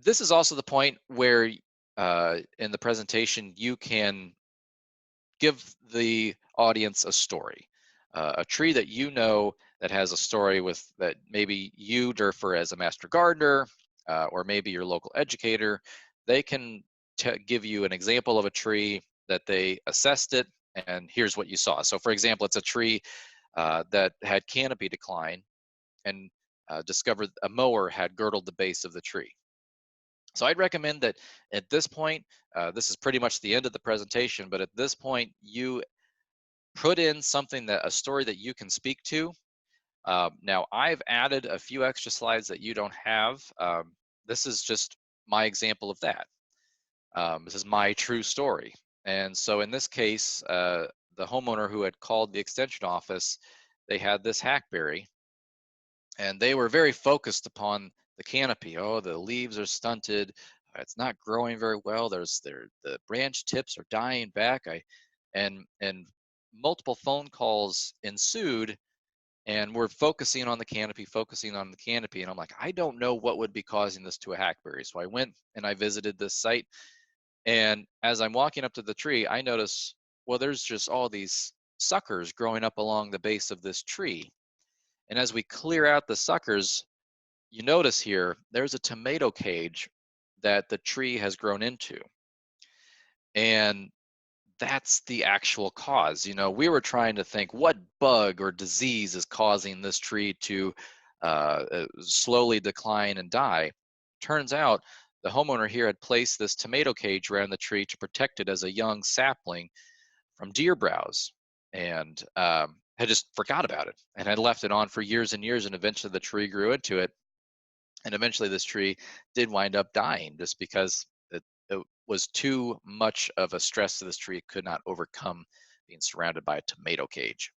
this is also the point where in the presentation you can give the audience a story, a tree that you know that has a story with that maybe you, Durfer, as a master gardener, or maybe your local educator, they can give you an example of a tree that they assessed it, and here's what you saw. So, for example, it's a tree that had canopy decline and discovered a mower had girdled the base of the tree. So I'd recommend that at this point, this is pretty much the end of the presentation, but at this point, you put in something that a story that you can speak to. Now, I've added a few extra slides that you don't have. This is just my example of that. This is my true story. And so in this case, the homeowner who had called the extension office, they had this hackberry and they were very focused upon the canopy. Oh, the leaves are stunted. It's not growing very well. The branch tips are dying back. And multiple phone calls ensued, and we're focusing on the canopy. And I'm like, I don't know what would be causing this to a hackberry. So I went and I visited this site. And as I'm walking up to the tree, I notice, well, there's just all these suckers growing up along the base of this tree. And as we clear out the suckers, you notice here, there's a tomato cage that the tree has grown into. And that's the actual cause. We were trying to think what bug or disease is causing this tree to slowly decline and die. Turns out the homeowner here had placed this tomato cage around the tree to protect it as a young sapling from deer browse, and had just forgot about it and had left it on for years and years, and eventually the tree grew into it, and eventually this tree did wind up dying just because it was too much of a stress to this tree. It could not overcome being surrounded by a tomato cage.